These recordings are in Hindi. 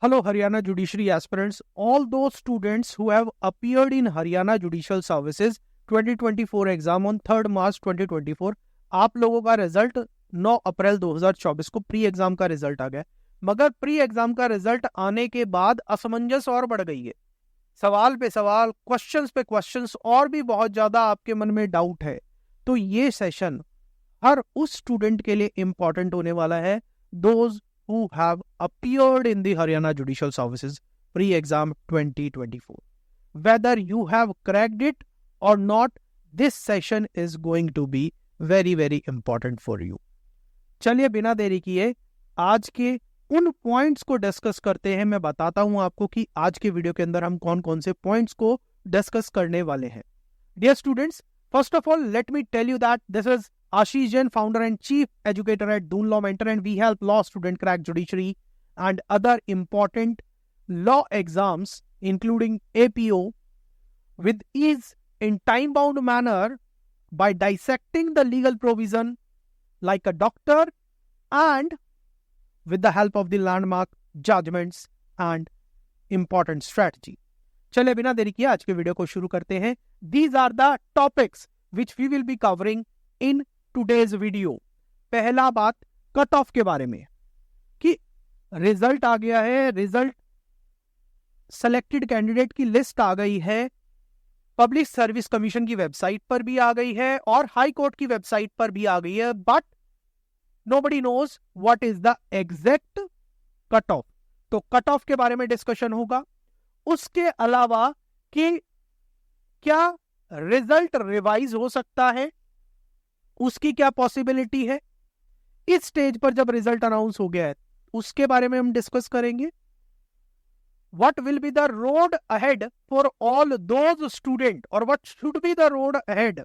Hello, Haryana Judiciary aspirants. All those students who have appeared in Haryana Judicial Services 2024 exam on 3rd March 2024, आप लोगों का रिजल्ट 9 अप्रैल 2024 को प्री एग्जाम का रिजल्ट आ गया। मगर प्री एग्जाम का रिजल्ट आने के बाद असमंजस और बढ़ गई है। सवाल पे सवाल, क्वेश्चंस पे क्वेश्चंस और भी बहुत ज्यादा आपके मन में डाउट है। तो ये सेशन हर उस स्टूडेंट के लिए इंपॉर्टेंट होने वाला है, those who have appeared in the Haryana Judicial Services pre-exam 2024. Whether you have cracked it or not, this session is going to be very, very important for you. चलिए बिना देरी किए आज के उन पॉइंट्स को डिस्कस करते हैं। मैं बताता हूं आपको कि आज के वीडियो के अंदर हम कौन कौन से पॉइंट्स को डिस्कस करने वाले हैं। Dear students, first of all let me tell you that this is Ashish Jain, founder and chief educator at Doon Law Mentor, and we help law students crack judiciary and other important law exams, including APO, with ease in time-bound manner by dissecting the legal provision like a doctor and with the help of the landmark judgments and important strategy. चलिए बिना देरी किए आज के वीडियो को शुरू करते हैं। These are the topics which we will be covering in today's video. पहला बात कट ऑफ के बारे में कि रिजल्ट आ गया है, रिजल्ट सेलेक्टेड कैंडिडेट की लिस्ट आ गई है, पब्लिक सर्विस कमीशन की वेबसाइट पर भी आ गई है और हाई कोर्ट की वेबसाइट पर भी आ गई है, but nobody knows what is the exact cut off. तो कट ऑफ के बारे में डिस्कशन होगा। उसके अलावा कि क्या रिजल्ट रिवाइज हो सकता है, उसकी क्या पॉसिबिलिटी है। इस स्टेज पर जब रिजल्ट अनाउंस हो गया है उसके बारे में हम डिस्कस करेंगे। What will be the road ahead for all those student, और what should be the road ahead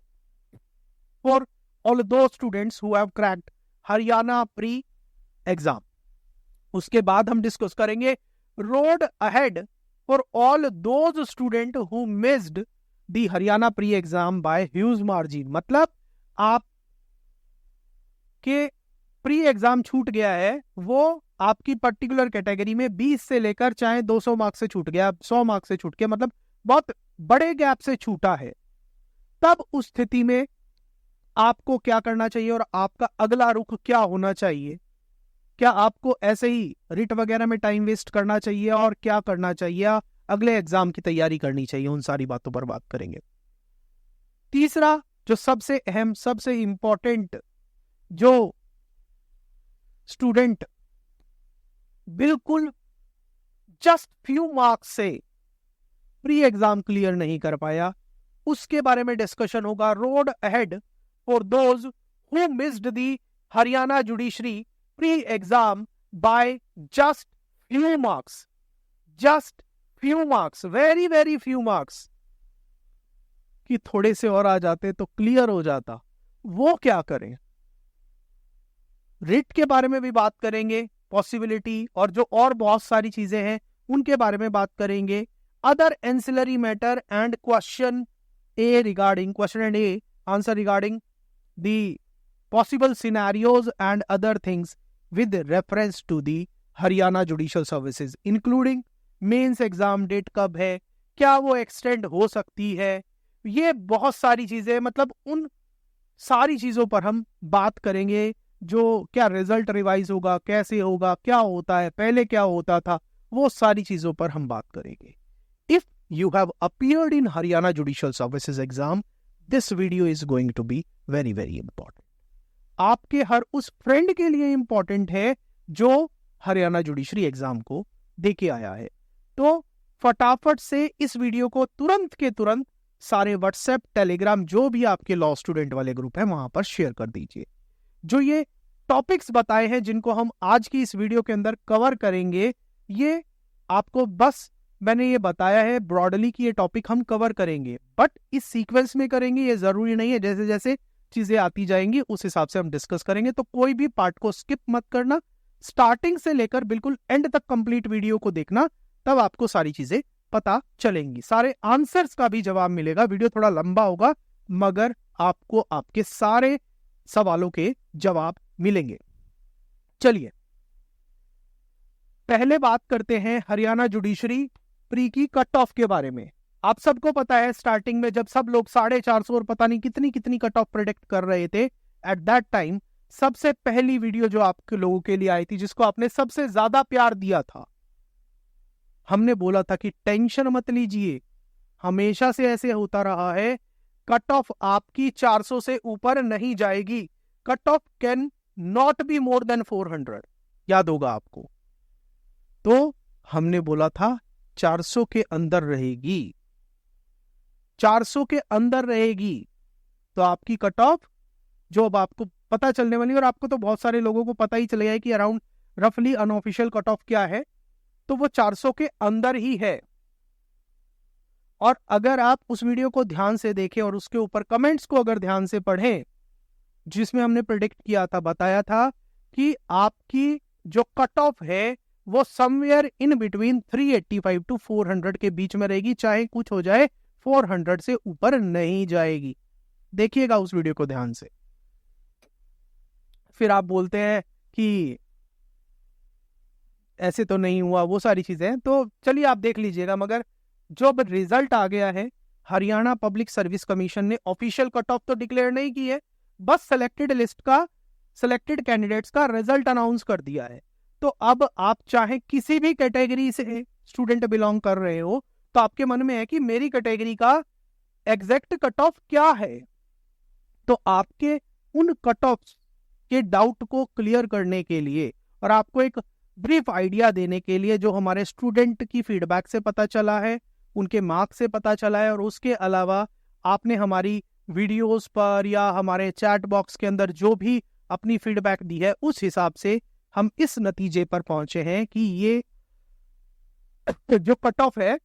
for all those students who have cracked Haryana pre exam. उसके बाद हम डिस्कस करेंगे road ahead for all those student who missed the Haryana pre exam by huge margin. मतलब आप के प्री एग्जाम छूट गया है, वो आपकी पर्टिकुलर कैटेगरी में 20 से लेकर चाहे 200 मार्क्स से छूट गया, 100 मार्क्स से छूट गया, मतलब बहुत बड़े गैप से छूटा है। तब उस स्थिति में आपको क्या करना चाहिए और आपका अगला रुख क्या होना चाहिए। क्या आपको ऐसे ही रिट वगैरह में टाइम वेस्ट करना चाहिए और क्या करना चाहिए, अगले एग्जाम की तैयारी करनी चाहिए, उन सारी बातों पर बात करेंगे। तीसरा जो सबसे अहम, सबसे इंपॉर्टेंट, जो स्टूडेंट बिल्कुल जस्ट फ्यू मार्क्स से प्री एग्जाम क्लियर नहीं कर पाया, उसके बारे में डिस्कशन होगा। Road ahead for those who missed the Haryana judiciary pre exam by just few marks, just few marks, very very few marks, कि थोड़े से और आ जाते तो क्लियर हो जाता, वो क्या करें। रिट के बारे में भी बात करेंगे, पॉसिबिलिटी, और जो और बहुत सारी चीजें हैं उनके बारे में बात करेंगे। Other ancillary matter and question a regarding, question and a answer regarding the possible scenarios and other things with reference to the Haryana judicial services, including mains exam date कब है, क्या वो एक्सटेंड हो सकती है, ये बहुत सारी चीजें, मतलब उन सारी चीजों पर हम बात करेंगे। जो क्या रिजल्ट रिवाइज होगा, कैसे होगा, क्या होता है, पहले क्या होता था, वो सारी चीजों पर हम बात करेंगे। If you have appeared in Haryana judicial services exam, this video is going to be very very important. आपके हर उस फ्रेंड के लिए इंपॉर्टेंट है जो हरियाणा जुडिशरी एग्जाम को देके आया है। तो फटाफट से इस वीडियो को तुरंत के तुरंत सारे व्हाट्सएप, टेलीग्राम, जो भी आपके लॉ स्टूडेंट वाले ग्रुप है वहां पर शेयर कर दीजिए। जो ये टॉपिक्स बताए हैं जिनको हम आज की इस वीडियो के अंदर कवर करेंगे, ये आपको बस मैंने ये बताया है ब्रॉडली कि ये टॉपिक हम कवर करेंगे, बट इस सीक्वेंस में करेंगे ये जरूरी नहीं है। जैसे जैसे चीजें आती जाएंगी उस हिसाब से हम डिस्कस करेंगे। तो कोई भी पार्ट को स्किप मत करना, स्टार्टिंग से लेकर बिल्कुल एंड तक कंप्लीट वीडियो को देखना, तब आपको सारी चीजें पता चलेंगी, सारे आंसर्स का भी जवाब मिलेगा। वीडियो थोड़ा लंबा होगा मगर आपको आपके सारे सवालों के जवाब मिलेंगे। चलिए पहले बात करते हैं हरियाणा जुडिशरी प्री की कट ऑफ के बारे में। आप सबको पता है स्टार्टिंग में जब सब लोग 450 और पता नहीं कितनी कितनी कट ऑफ प्रेडिक्ट कर रहे थे, एट दैट टाइम सबसे पहली वीडियो जो आपके लोगों के लिए आई थी, जिसको आपने सबसे ज्यादा प्यार दिया था, हमने बोला था कि टेंशन मत लीजिए, हमेशा से ऐसे होता रहा है, कट ऑफ आपकी 400 से ऊपर नहीं जाएगी, cut off can not be more than 400, याद होगा आपको। तो हमने बोला था 400 के अंदर रहेगी, 400 के अंदर रहेगी, तो आपकी कट ऑफ जो अब आपको पता चलने वाली, और आपको तो बहुत सारे लोगों को पता ही चले गया कि अराउंड रफली अनऑफिशियल कट ऑफ क्या है, तो वो 400 के अंदर ही है। और अगर आप उस वीडियो को ध्यान से देखें और उसके ऊपर कमेंट्स को अगर ध्यान से पढ़ें, जिसमें हमने प्रेडिक्ट किया था, बताया था कि आपकी जो कट ऑफ है वो समवेयर इन बिटवीन 385 टू 400 के बीच में रहेगी, चाहे कुछ हो जाए 400 से ऊपर नहीं जाएगी। देखिएगा उस वीडियो को ध्यान से। फिर आप बोलते हैं कि ऐसे तो नहीं हुआ, वो सारी चीजें, तो चलिए आप देख लीजिएगा। मगर जो अब रिजल्ट आ गया है, हरियाणा पब्लिक सर्विस कमीशन ने ऑफिशियल कट ऑफ तो डिक्लेयर नहीं की है, बस सेलेक्टेड लिस्ट का, सेलेक्टेड कैंडिडेट्स का रिजल्ट अनाउंस कर दिया है। तो अब आप चाहे किसी भी कैटेगरी से स्टूडेंट बिलोंग कर रहे हो, तो आपके मन में है कि मेरी कैटेगरी का एग्जैक्ट कट ऑफ क्या है, तो आपके उन कट ऑफ के डाउट को क्लियर करने के लिए और आपको एक ब्रीफ आइडिया देने के लिए, जो हमारे स्टूडेंट की फीडबैक से पता चला है, उनके मार्क्स से पता चला है, और उसके अलावा आपने हमारी वीडियोस पर या हमारे चैट बॉक्स के अंदर जो भी अपनी फीडबैक दी है, उस हिसाब से हम इस नतीजे पर पहुंचे हैं कि ये जो कट ऑफ है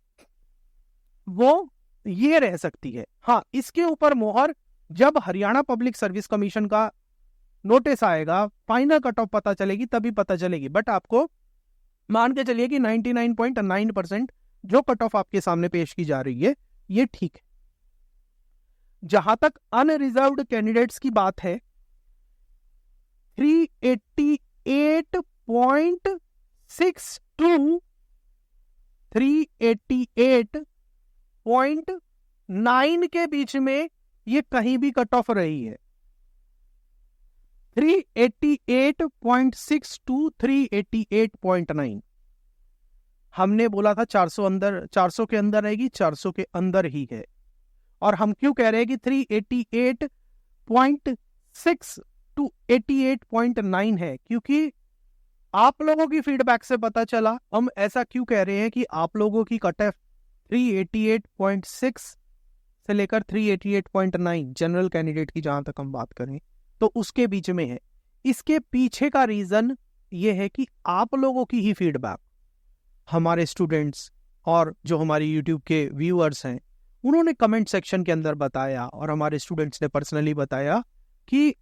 वो ये रह सकती है। हाँ, इसके ऊपर मोहर जब हरियाणा पब्लिक सर्विस कमीशन का नोटिस आएगा, फाइनल कट ऑफ पता चलेगी, तभी पता चलेगी। बट आपको मान के चलिए कि 99.9% जो कट ऑफ आपके सामने पेश की जा रही है ये ठीक है। जहां तक अनरिजर्व्ड कैंडिडेट्स की बात है, 388.9 के बीच में ये कहीं भी कट ऑफ रही है। 388.6 टू 388.9 हमने बोला था 400 के अंदर रहेगी, 400 के अंदर ही है। और हम क्यों कह रहे हैं कि 388.6 टू 88.9 है, क्योंकि आप लोगों की फीडबैक से पता चला। हम ऐसा क्यों कह रहे हैं कि आप लोगों की कट ऑफ 388.6 से लेकर 388.9 जनरल कैंडिडेट की जहां तक हम बात करें तो उसके बीच में है। इसके पीछे का रीजन ये है कि आप लोगों की ही फीडबैक, हमारे स्टूडेंट्स और जो हमारे यूट्यूब के व्यूअर्स हैं, उन्होंने कमेंट सेक्शन के अंदर बताया, और हमारे स्टूडेंट्स ने पर्सनली बताया कि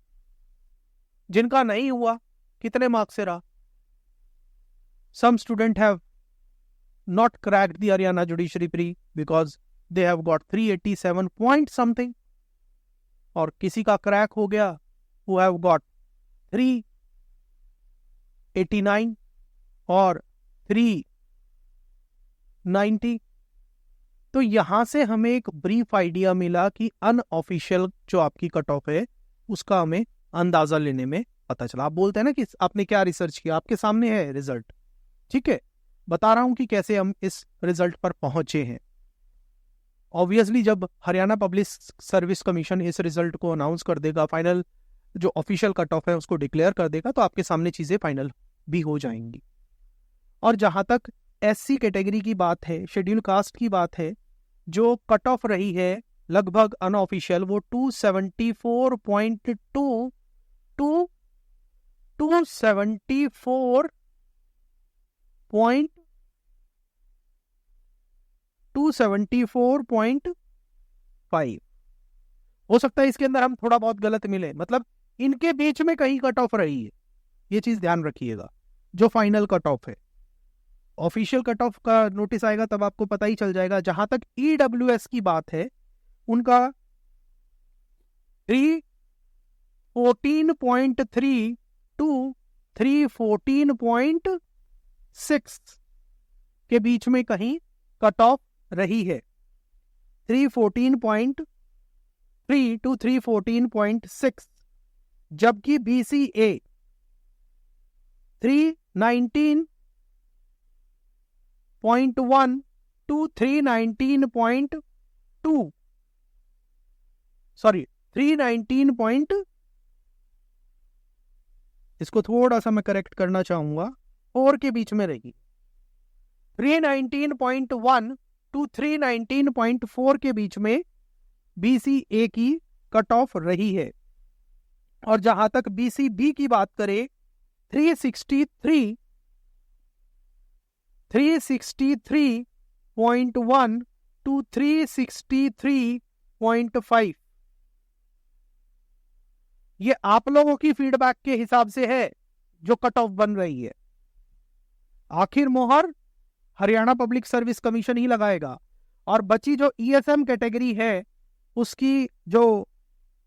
जिनका नहीं हुआ कितने मार्क्स से रहा। Some student have not cracked the Haryana judiciary pre because they have got 387 point something, और किसी का क्रैक हो गया who have got 389 और 390। तो यहां से हमें एक ब्रीफ आइडिया मिला कि अनऑफिशियल जो आपकी कट ऑफ है उसका हमें अंदाजा लेने में पता चला। आप बोलते हैं ना कि आपने क्या रिसर्च किया, आपके सामने है रिजल्ट, ठीक है, बता रहा हूं कि कैसे हम इस रिजल्ट पर पहुंचे हैं। ऑब्वियसली जब हरियाणा पब्लिक सर्विस कमीशन इस रिजल्ट को अनाउंस कर देगा, फाइनल जो ऑफिशियल कट ऑफ है उसको डिक्लेयर कर देगा, तो आपके सामने चीजें फाइनल भी हो जाएंगी। और जहां तक एससी कैटेगरी की बात है, शेड्यूल कास्ट की बात है, जो कट ऑफ रही है लगभग अनऑफिशियल वो 274.2 टू 274.5 हो सकता है। इसके अंदर हम थोड़ा बहुत गलत मिले, मतलब इनके बीच में कहीं कट ऑफ रही है, ये चीज ध्यान रखिएगा। जो फाइनल कट ऑफ है, ऑफिशियल कट ऑफ का नोटिस आएगा तब आपको पता ही चल जाएगा। जहां तक ईडब्ल्यूएस की बात है, उनका 314.3 टू 314.6 314.6 के बीच में कहीं कट ऑफ रही है, 314.3 टू 314.6, जबकि BCA 319.1 टू 319.2, सॉरी 319. इसको थोड़ा सा मैं करेक्ट करना चाहूंगा, 4 के बीच में रहेगी, 319.1 टू 319.4 के बीच में BCA की कट ऑफ रही है। और जहां तक BCB की बात करें, 363.1 टू 363.5, ये आप लोगों की फीडबैक के हिसाब से है जो कट ऑफ बन रही है। आखिर मोहर हरियाणा पब्लिक सर्विस कमीशन ही लगाएगा। और बची जो ESM कैटेगरी है उसकी जो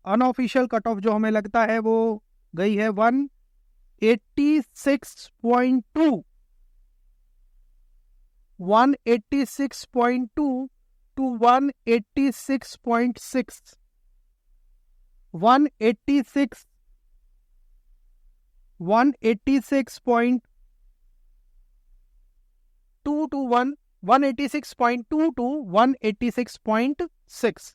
अनऑफिशियल कट ऑफ जो हमें लगता है वो गई है 186.2 to 186.6, 186.2 to 186.2 to 186.6.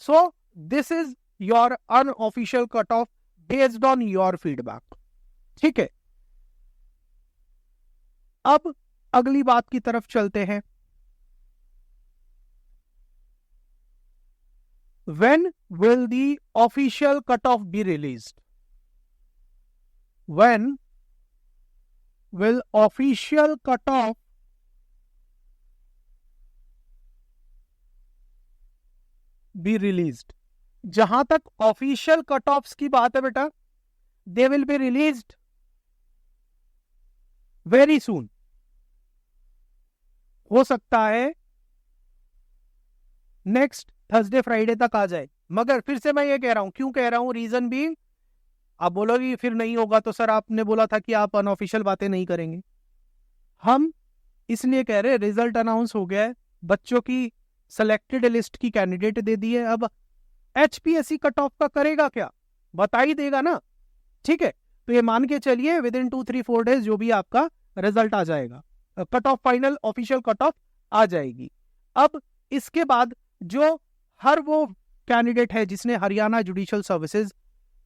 So this is your unofficial cutoff based on your feedback. ठीक है, अब अगली बात की तरफ चलते हैं। When will the official cutoff be released? When will official cutoff be released? जहां तक ऑफिशियल कट ऑफ्स की बात है बेटा, they will be released very soon. हो सकता है नेक्स्ट थर्सडे फ्राइडे तक आ जाए, मगर फिर से मैं ये कह रहा हूं, क्यों कह रहा हूं, रीजन भी, आप बोलोगे फिर नहीं होगा तो सर आपने बोला था कि आप अनऑफिशियल बातें नहीं करेंगे। हम इसलिए कह रहे, रिजल्ट अनाउंस हो गया है, बच्चों की सेलेक्टेड लिस्ट की कैंडिडेट दे दी है, अब HPSC कट ऑफ का करेगा क्या, बता ही देगा ना। ठीक है, तो ये मान के चलिए विद इन 2-3-4 डेज जो भी आपका रिजल्ट आ जाएगा, cut off final official cut off आ जाएगी। अब इसके बाद जो हर वो कैंडिडेट है जिसने Haryana judicial services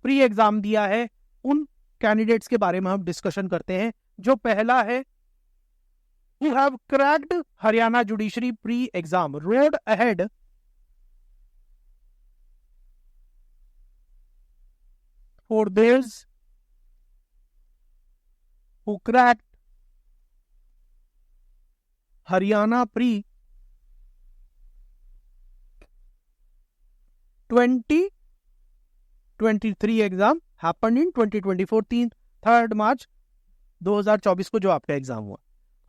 pre exam दिया है, उन कैंडिडेट्स के बारे में हम डिस्कशन करते हैं। जो पहला है, who have cracked Haryana Judiciary pre-exam, road ahead for those who cracked Haryana pre-2023 exam happened in 2024, 3 मार्च 2024 को जो आपका एग्जाम हुआ।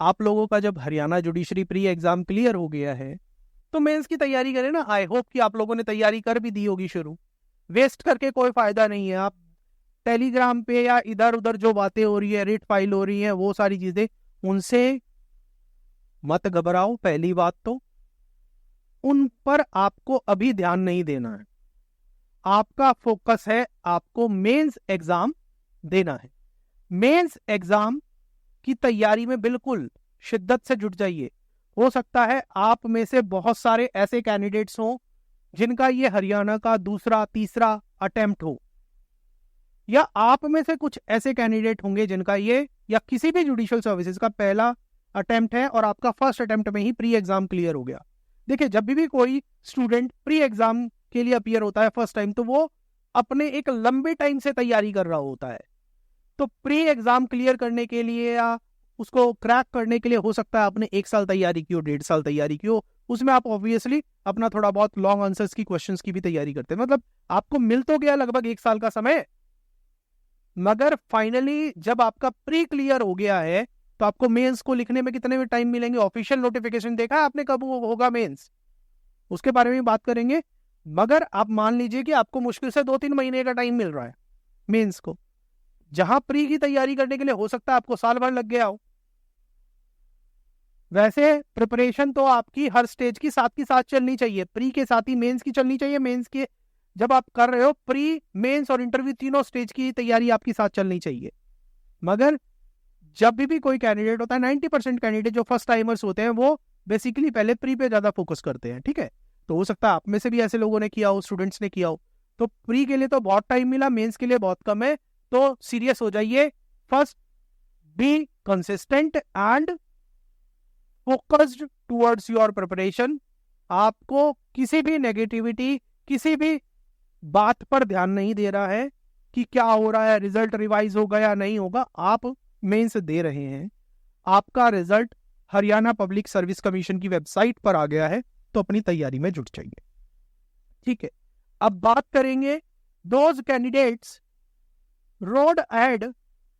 आप लोगों का जब Haryana judiciary pre exam clear हो गया है तो मेंस की तैयारी करें ना। आई होप कि आप लोगों ने तैयारी कर भी दी होगी शुरू, वेस्ट करके कोई फायदा नहीं है। आप टेलीग्राम पे या इधर उधर जो बातें हो रही है, रेट फाइल हो रही है, वो सारी चीजें, उनसे मत घबराओ। पहली बात तो उन पर आपको अभी ध्यान नहीं देना है, आपका फोकस है आपको मेंस एग्जाम देना है। मेंस एग्जाम की तैयारी में बिल्कुल शिद्दत से जुट जाइए। हो सकता है आप में से बहुत सारे ऐसे कैंडिडेट्स हों जिनका ये हरियाणा का दूसरा तीसरा अटेम्प्ट हो, या आप में से कुछ ऐसे कैंडिडेट होंगे जिनका ये या किसी भी जुडिशियल सर्विसेज का पहला अटेम्प्ट है और आपका फर्स्ट अटेम्प्ट में ही प्री एग्जाम क्लियर हो गया। देखिए, जब भी कोई स्टूडेंट प्री एग्जाम के लिए अपीयर होता है फर्स्ट टाइम, तो वो अपने एक लंबे टाइम से तैयारी कर रहा होता है। तो प्री एग्जाम क्लियर करने के लिए या उसको क्रैक करने के लिए हो सकता है आपने 1 साल तैयारी की हो, 1.5 साल तैयारी की हो, उसमें आप ऑब्वियसली अपना थोड़ा बहुत लॉन्ग आंसर्स की क्वेश्चंस की भी तैयारी करते हैं। मतलब आपको मिल तो गया लगभग 1 साल का समय, मगर फाइनली जब आपका प्री क्लियर हो गया है तो आपको मेंस को लिखने में कितने में टाइम मिलेंगे। ऑफिशियल नोटिफिकेशन देखा है आपने कब होगा मेंस, उसके बारे में बात करेंगे। मगर आप मान लीजिए कि आपको मुश्किल से 2-3 महीने का टाइम मिल रहा है मेंस को, जहां प्री की तैयारी करने के लिए हो सकता है आपको साल भर लग गया हो। वैसे प्रिपरेशन तो आपकी हर स्टेज की साथ चलनी चाहिए, प्री के साथ ही मेंस की चलनी चाहिए, मेंस के जब आप कर रहे हो प्री मेंस और इंटरव्यू तीनों स्टेज की तैयारी आपकी साथ चलनी चाहिए। मगर जब भी कोई कैंडिडेट होता है, 90% कैंडिडेट जो फर्स्ट टाइमर्स होते हैं वो बेसिकली पहले प्री पे ज्यादा फोकस करते हैं, ठीक है। तो हो सकता है आप में से भी ऐसे लोगों ने किया हो, स्टूडेंट्स ने किया हो। तो प्री के लिए तो बहुत टाइम मिला, मेंस के लिए बहुत कम है, तो सीरियस हो जाइए। First be consistent and focused towards your preparation. आपको किसी भी नेगेटिविटी, किसी भी बात पर ध्यान नहीं दे रहा है कि क्या हो रहा है, रिजल्ट रिवाइज होगा या नहीं होगा। आप मेंस दे रहे हैं, आपका result Haryana public service commission की वेबसाइट पर आ गया है, तो अपनी तैयारी में जुट जाइए, ठीक है। अब बात करेंगे those candidates road ahead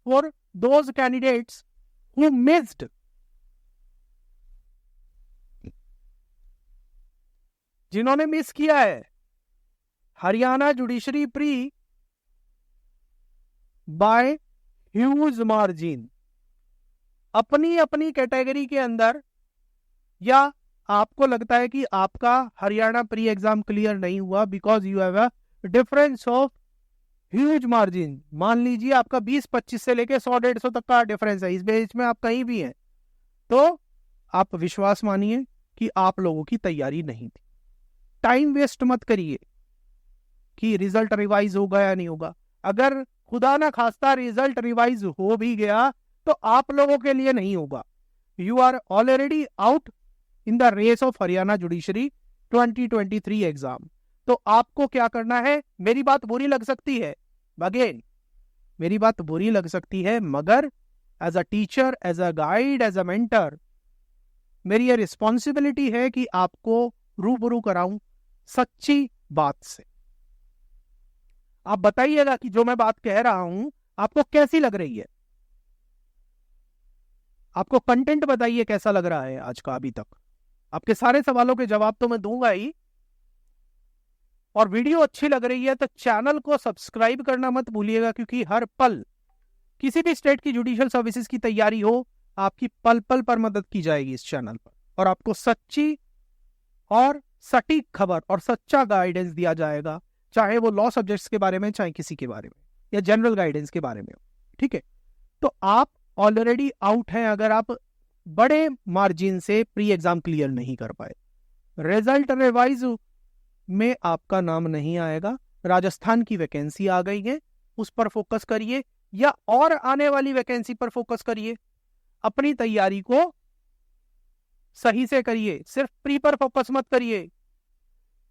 for those candidates who missed. जिन्होंने मिस किया है Haryana judiciary pre by huge margin, अपनी अपनी कैटेगरी के अंदर, या आपको लगता है कि आपका हरियाणा प्री एग्जाम क्लियर नहीं हुआ because you have a difference of huge margin. मान लीजिए आपका 20-25 से लेके 100-150 तक का डिफरेंस है, इस बेच में आप कहीं भी हैं, तो आप विश्वास मानिए कि आप लोगों की तैयारी नहीं थी। टाइम वेस्ट मत करिए कि रिजल्ट रिवाइज होगा या नहीं होगा। अगर खुदा ना खास्ता रिजल्ट रिवाइज हो भी गया तो आप लोगों के लिए नहीं होगा। You are already out in the race of Haryana judiciary 2023 exam. तो आपको क्या करना है, मेरी बात बुरी लग सकती है, अगेन मेरी बात बुरी लग सकती है, मगर as a teacher, as a guide, as a mentor, मेरी ये रिस्पॉन्सिबिलिटी है कि आपको रूबरू कराऊं सच्ची बात से। आप बताइएगा कि जो मैं बात कह रहा हूं आपको कैसी लग रही है, आपको कंटेंट बताइए कैसा लग रहा है आज का। अभी तक आपके सारे सवालों के जवाब तो मैं दूंगा ही, और वीडियो अच्छी लग रही है तो चैनल को सब्सक्राइब करना मत भूलिएगा, क्योंकि हर पल किसी भी स्टेट की जुडिशियल सर्विसेज की तैयारी हो, आपकी पल पल पर मदद की जाएगी इस चैनल पर, और आपको सच्ची और सटीक खबर और सच्चा गाइडेंस दिया जाएगा, चाहे वो लॉ सब्जेक्ट्स के बारे में, चाहे किसी के बारे में, या जनरल गाइडेंस के बारे में, ठीक है। तो आप ऑलरेडी आउट हैं अगर आप बड़े मार्जिन से प्री एग्जाम क्लियर नहीं कर पाए। रिजल्ट रिवाइज में आपका नाम नहीं आएगा, राजस्थान की वैकेंसी आ गई है, उस पर फोकस करिए, या और आने वाली वैकेंसी पर फोकस करिए। अपनी तैयारी को सही से करिए, सिर्फ प्री पर फोकस मत करिए,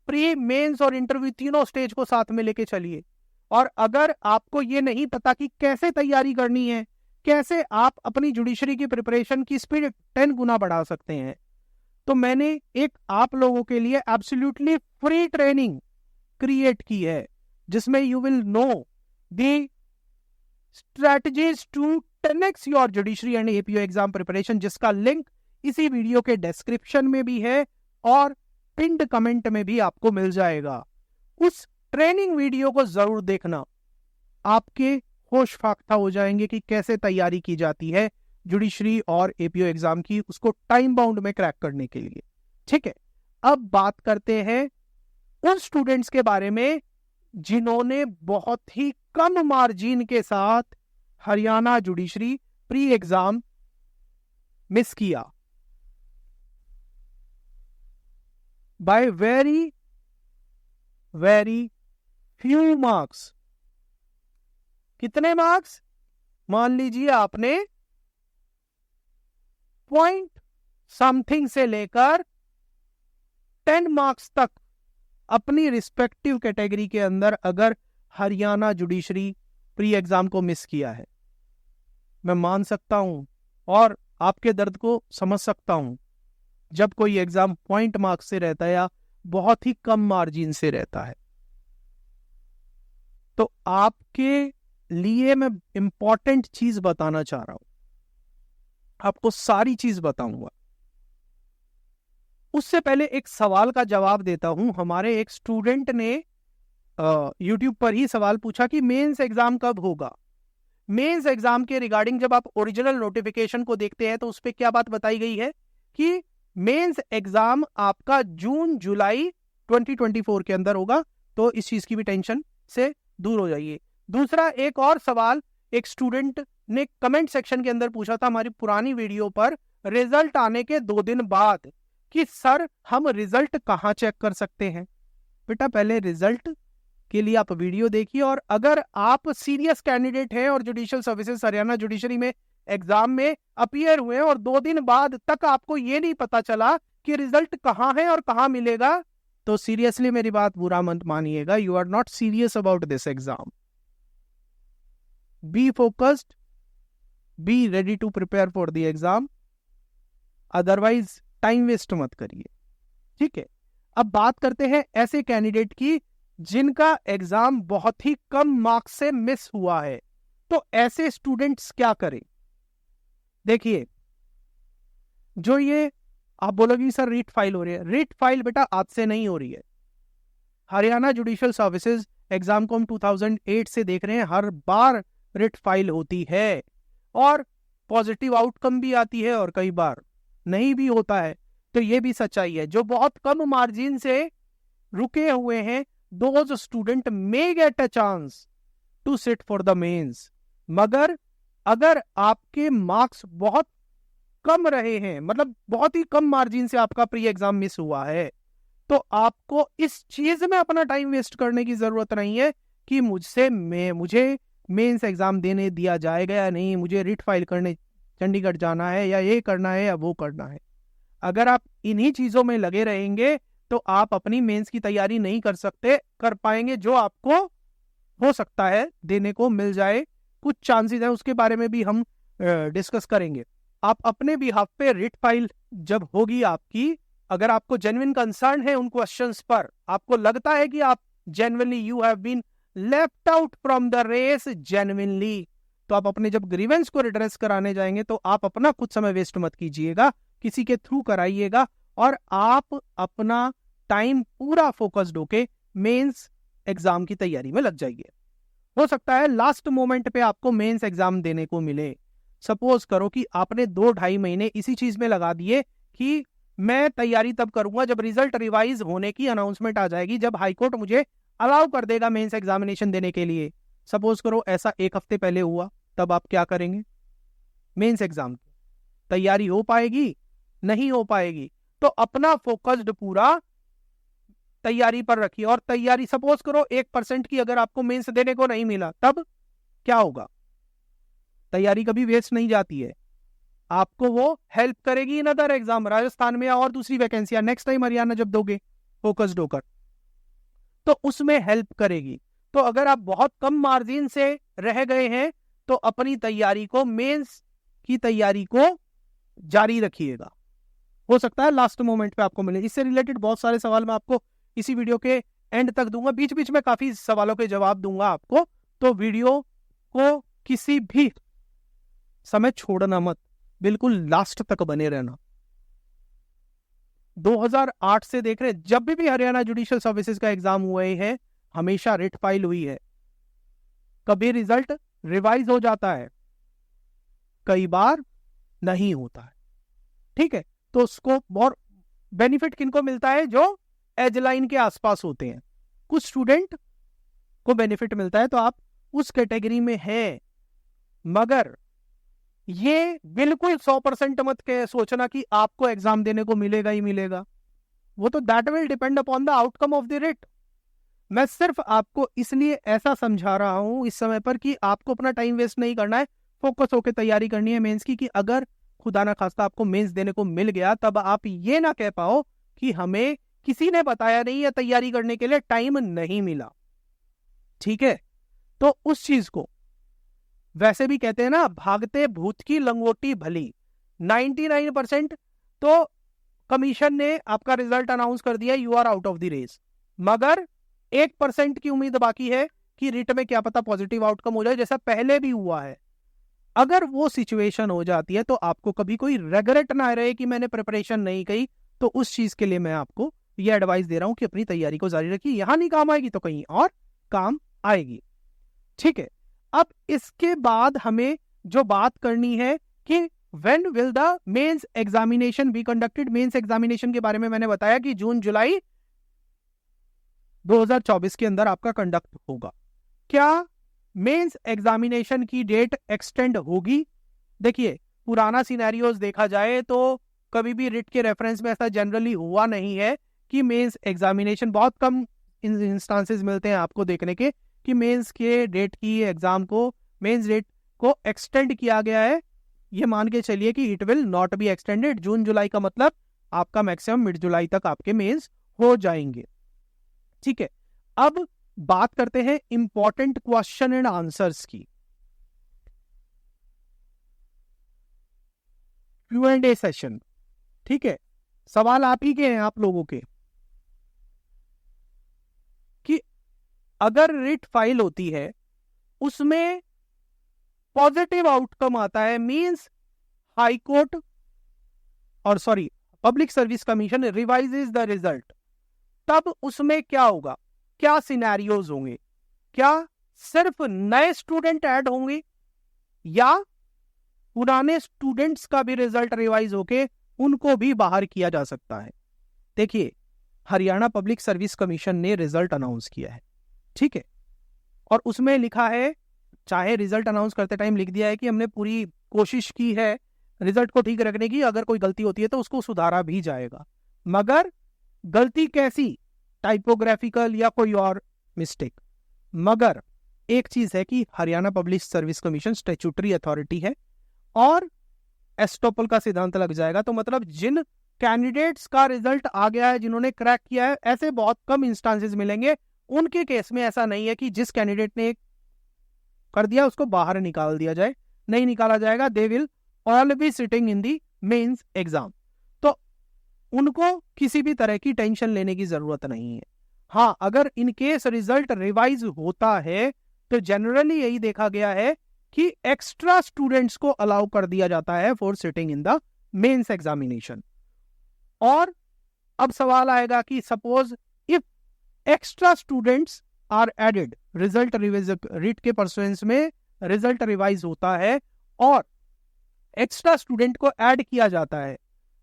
प्री, मेंस और इंटरव्यू तीनों स्टेज को साथ में लेके चलिए। और अगर आपको ये नहीं पता कि कैसे तैयारी करनी है, कैसे आप अपनी जुडिशरी की प्रिपरेशन की स्पीड 10 गुना बढ़ा सकते हैं, तो मैंने एक आप लोगों के लिए एब्सोल्युटली फ्री ट्रेनिंग क्रिएट की है, जिसमें you will know the strategies to 10x your judiciary and APO exam preparation, जिसका लिंक इसी वीडियो के डिस्क्रिप्शन में भी है और पिंड कमेंट में भी आपको मिल जाएगा। उस ट्रेनिंग वीडियो को जरूर देखना, आपके होश फाख्ता हो जाएंगे कि कैसे तैयारी की जाती है जुडिशरी और एपीओ एग्जाम की, उसको टाइम बाउंड में क्रैक करने के लिए, ठीक है। अब बात करते हैं उन स्टूडेंट्स के बारे में जिन्होंने बहुत ही कम मार्जिन के साथ Haryana judiciary pre exam miss किया by very very few marks. कितने मार्क्स? मान लीजिए आपने पॉइंट समथिंग से लेकर 10 मार्क्स तक अपनी रिस्पेक्टिव कैटेगरी के अंदर अगर हरियाणा जुडिशरी प्री एग्जाम को मिस किया है, मैं मान सकता हूं और आपके दर्द को समझ सकता हूं। जब कोई एग्जाम पॉइंट मार्क्स से रहता है या बहुत ही कम मार्जिन से रहता है, तो आपके लिए मैं इंपॉर्टेंट चीज बताना चाह रहा हूं, आपको सारी चीज बताऊंगा। उससे पहले एक सवाल का जवाब देता हूं। हमारे एक स्टूडेंट ने यूट्यूब पर ही सवाल पूछा कि मेंस एग्जाम कब होगा। मेंस एग्जाम के रिगार्डिंग जब आप ओरिजिनल नोटिफिकेशन को देखते हैं तो उस पर क्या बात बताई गई है कि मेंस एग्जाम आपका जून जुलाई 2024 के अंदर होगा, तो इस चीज की भी टेंशन से दूर हो जाइए। दूसरा एक और सवाल एक स्टूडेंट ने कमेंट सेक्शन के अंदर पूछा था हमारी पुरानी वीडियो पर, रिजल्ट आने के 2 दिन बाद, कि सर हम रिजल्ट कहाँ चेक कर सकते हैं। बेटा पहले रिजल्ट के लिए आप वीडियो देखिए, और अगर आप सीरियस कैंडिडेट हैं और जुडिशियल सर्विसेज हरियाणा जुडिशरी में एग्जाम में अपीयर हुए और 2 दिन बाद तक आपको ये नहीं पता चला कि रिजल्ट कहाँ है और कहाँ मिलेगा, तो सीरियसली मेरी बात बुरा मत मानिएगा, you are not serious about this exam. Be focused, be ready to prepare for the exam, otherwise time waste मत करिए। ठीक है, अब बात करते हैं ऐसे कैंडिडेट की जिनका एग्जाम बहुत ही कम मार्क्स से मिस हुआ है, तो ऐसे स्टूडेंट्स क्या करें। देखिए, जो ये आप बोलोगे सर रिट फाइल हो रही है, रिट फाइल बेटा आज से नहीं हो रही है। हरियाणा जुडिशियल सर्विसेज एग्जाम को हम 2008 से देख रहे हैं, हर बार रिट फाइल होती है और पॉजिटिव आउटकम भी आती है और कई बार नहीं भी होता है। तो ये भी सच्चाई है, जो बहुत कम मार्जिन से रुके हुए हैं, those student may get a chance to sit for the mains. मगर अगर आपके मार्क्स बहुत कम रहे हैं, मतलब बहुत ही कम मार्जिन से आपका प्री एग्जाम मिस हुआ है, तो आपको इस चीज में अपना टाइम वेस्ट करने की जरूरत नहीं है कि मुझे मेंस एग्जाम देने दिया जाएगा या नहीं, मुझे रिट फाइल करने चंडीगढ़ जाना है, या ये करना है या वो करना है। अगर आप इन्हीं चीजों में लगे रहेंगे तो आप अपनी मेंस की तैयारी नहीं कर पाएंगे, जो आपको हो सकता है देने को मिल जाए। कुछ चांसेस है, उसके बारे में भी हम डिस्कस करेंगे। आप अपने बिहाफ पे रिट फाइल जब होगी आपकी, अगर आपको जेन्युइन कंसर्न है उन क्वेश्चंस पर, आपको लगता है कि आप genuinely you have been left out from the race genuinely, तो आप अपने जब ग्रीवेंस को रिड्रेस कराने जाएंगे तो आप अपना कुछ समय वेस्ट मत कीजिएगा, किसी के थ्रू कराइएगा और आप अपना टाइम पूरा फोकस्ड होके मेंस एग्जाम की तैयारी में लग जाइए। हो सकता है लास्ट मोमेंट पे आपको मेंस एग्जाम देने को मिले। सपोज करो कि आपने 2-2.5 महीने इसी चीज में लगा दिए कि मैं तैयारी तब करूंगा जब रिजल्ट रिवाइज होने की अनाउंसमेंट आ जाएगी, जब हाईकोर्ट मुझे अलाउ कर देगा मेंस एग्जामिनेशन देने के लिए। सपोज करो ऐसा 1 हफ्ते पहले हुआ, तब आप क्या करेंगे? मेंस एग्जाम की तैयारी हो पाएगी? नहीं हो पाएगी। तो अपना फोकस्ड पूरा तैयारी पर रखिए। और तैयारी सपोज करो 1% की अगर आपको मेंस देने को नहीं मिला, तब क्या होगा? तैयारी कभी वेस्ट नहीं जाती है, आपको वो हेल्प करेगी इन अदर एग्जाम, राजस्थान में और दूसरी वैकेंसियां नेक्स्ट टाइम हरियाणा जब दोगे फोकस्ड होकर, तो उसमें हेल्प करेगी। तो अगर आप बहुत कम मार्जिन से रह गए हैं तो अपनी तैयारी को, मेंस की तैयारी को जारी रखिएगा। हो सकता है लास्ट मोमेंट पे आपको मिले। इससे रिलेटेड बहुत सारे सवाल मैं आपको इसी वीडियो के एंड तक दूंगा, बीच बीच में काफी सवालों के जवाब दूंगा आपको, तो वीडियो को किसी भी समय छोड़ना मत, बिल्कुल लास्ट तक बने रहना। 2008 से देख रहे, जब भी हरियाणा जुडिशियल सर्विसेज का एग्जाम हुए हैं हमेशा रिट फाइल हुई है। कभी रिजल्ट रिवाइज हो जाता है, कई बार नहीं होता है। ठीक है, तो स्कोप और बेनिफिट किनको मिलता है? जो एज लाइन के आसपास होते हैं। कुछ स्टूडेंट को बेनिफिट मिलता है तो आप उस कैटेगरी में हैं, मगर ये बिल्कुल 100% मत के सोचना कि आपको एग्जाम देने को मिलेगा ही मिलेगा। वो तो that will depend upon the outcome of the writ. मैं सिर्फ आपको इसलिए ऐसा समझा रहा हूं इस समय पर कि आपको अपना टाइम वेस्ट नहीं करना है, फोकस होकर तैयारी करनी है मेंस की, कि अगर खुदा ना खास्ता आपको मेंस देने को मिल गया तब आप ये ना कह पाओ कि हमें किसी ने बताया नहीं या तैयारी करने के लिए टाइम नहीं मिला। ठीक है, तो उस चीज को वैसे भी कहते हैं ना, भागते भूत की लंगोटी भली। 99% तो कमीशन ने आपका रिजल्ट अनाउंस कर दिया, you are out of the race, मगर 1% की उम्मीद बाकी है कि रिट में क्या पता पॉजिटिव आउटकम हो जाए, जैसा पहले भी हुआ है। अगर वो सिचुएशन हो जाती है तो आपको कभी कोई रेग्रेट ना रहे कि मैंने प्रिपरेशन नहीं की, तो उस चीज के लिए मैं आपको ये एडवाइस दे रहा हूं कि अपनी तैयारी को जारी रखिए। यहां नहीं काम आएगी तो कहीं और काम आएगी। ठीक है, अब इसके बाद हमें जो बात करनी है कि when will the mains examination be conducted? Mains examination के बारे में मैंने बताया कि जून जुलाई 2024 के अंदर आपका कंडक्ट होगा। क्या मेंस एग्जामिनेशन की डेट एक्सटेंड होगी? देखिए, पुराना सिनेरियोस देखा जाए तो कभी भी रिट के रेफरेंस में ऐसा जनरली हुआ नहीं है कि मेंस एग्जामिनेशन, बहुत कम इंस्टांसेस मिलते हैं आपको देखने के कि मेंस के डेट की एग्जाम को, मेंस डेट को एक्सटेंड किया गया है। ये मान के चलिए कि it will not be extended. जून जुलाई का मतलब आपका मैक्सिमम मिड जुलाई तक आपके मेंस हो जाएंगे। ठीक है, अब बात करते हैं इंपॉर्टेंट क्वेश्चन एंड आंसर्स की। Q&A सेशन, ठीक है, सवाल आप ही के हैं, आप लोगों के, कि अगर रिट फाइल होती है उसमें पॉजिटिव आउटकम आता है, मींस हाई कोर्ट और sorry public service commission revises the result, तब उसमें क्या होगा? क्या सिनेरियोज होंगे? क्या सिर्फ नए स्टूडेंट ऐड होंगे या पुराने स्टूडेंट्स का भी रिजल्ट रिवाइज होके उनको भी बाहर किया जा सकता है? देखिए, हरियाणा पब्लिक सर्विस कमीशन ने रिजल्ट अनाउंस किया है, ठीक है, और उसमें लिखा है, चाहे रिजल्ट अनाउंस करते टाइम लिख दिया है कि हमने पूरी कोशिश की है रिजल्ट को ठीक रखने की, अगर कोई गलती होती है तो उसको सुधारा भी जाएगा। मगर गलती कैसी? टाइपोग्राफिकल या कोई और मिस्टेक। मगर एक चीज है कि Haryana public service commission statutory authority है और एस्टोपल का सिद्धांत लग जाएगा। तो मतलब जिन कैंडिडेट्स का रिजल्ट आ गया है, जिन्होंने क्रैक किया है, ऐसे बहुत कम इंस्टांसेस मिलेंगे। उनके केस में ऐसा नहीं है कि जिस कैंडिडेट ने कर दिया उसको बाहर निकाल दिया जाए, नहीं निकाला जाएगा। They will all be sitting in the mains exam. तो उनको किसी भी तरह की टेंशन लेने की जरूरत नहीं है। हाँ, अगर इन केस रिजल्ट रिवाइज होता है तो जनरली यही देखा गया है कि एक्स्ट्रा स्टूडेंट्स को अलाउ कर दिया जाता है for sitting in the mains examination. और अब सवाल आएगा कि suppose if extra students are added, result writ के परसुएंस में रिजल्ट रिवाइज होता है और एक्स्ट्रा स्टूडेंट को ऐड किया जाता है,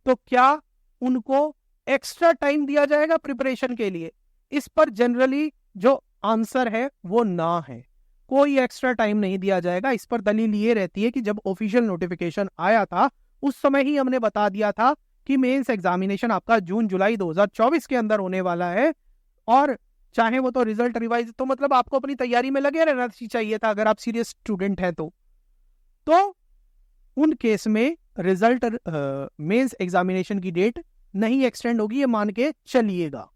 तो क्या उनको एक्स्ट्रा टाइम दिया जाएगा प्रिपरेशन के लिए? इस पर जनरली जो आंसर है वो ना है, कोई एक्स्ट्रा टाइम नहीं दिया जाएगा। इस पर दलील ये रहती है कि जब ऑफिशियल नोटिफिकेशन आया था उस समय ही हमने बता दिया था कि मेंस एग्जामिनेशन आपका जून जुलाई 2024 के अंदर होने वाला है, और चाहे वो तो रिजल्ट रिवाइज, तो मतलब आपको अपनी तैयारी में लगे रहना चाहिए था अगर आप सीरियस स्टूडेंट हैं तो उन केस में रिजल्ट मेंस एग्जामिनेशन की डेट नहीं एक्सटेंड होगी, ये मान के चलिएगा।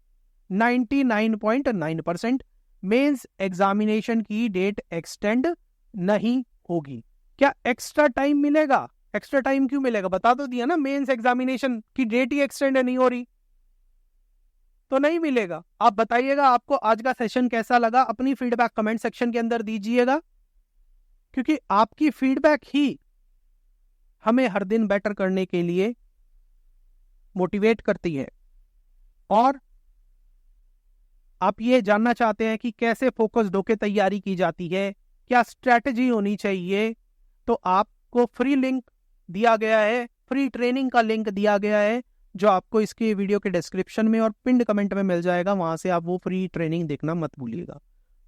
99.9% मेंस एग्जामिनेशन की डेट एक्सटेंड नहीं होगी। क्या एक्स्ट्रा टाइम मिलेगा? एक्स्ट्रा टाइम क्यों मिलेगा? बता तो दिया ना, मेंस एग्जामिनेशन की डेट ही एक्सटेंड नहीं हो रही, तो नहीं मिलेगा। आप बताइएगा आपको आज का सेशन कैसा लगा, अपनी फीडबैक कमेंट सेक्शन के अंदर दीजिएगा, क्योंकि आपकी फीडबैक ही हमें हर दिन बेटर करने के लिए मोटिवेट करती है। और आप ये जानना चाहते हैं कि कैसे फोकस्ड होकर तैयारी की जाती है, क्या स्ट्रैटेजी होनी चाहिए, तो आपको फ्री लिंक दिया गया है, फ्री ट्रेनिंग का लिंक दिया गया है, जो आपको इसके वीडियो के डिस्क्रिप्शन में और पिंड कमेंट में मिल जाएगा। वहां से आप वो फ्री ट्रेनिंग देखना मत भूलिएगा।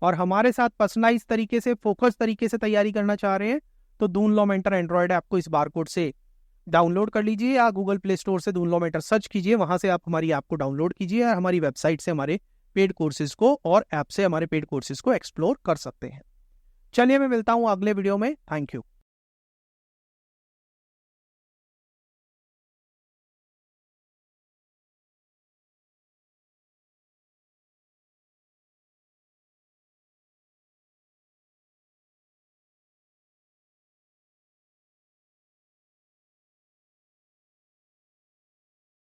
और हमारे साथ पर्सनलाइज तरीके से, फोकस तरीके से तैयारी करना चाह रहे हैं तो दूनलॉ मेंटर एंड्रॉइड ऐप को इस बारकोड से डाउनलोड कर लीजिए या गूगल प्ले स्टोर से दूनलॉ मेंटर सर्च कीजिए, वहां से आप हमारी ऐप को डाउनलोड कीजिए और हमारी वेबसाइट से हमारे पेड कोर्सेज को और ऐप से हमारे पेड कोर्सेज को एक्सप्लोर कर सकते हैं। चलिए, मैं मिलता हूं अगले वीडियो में। Thank you.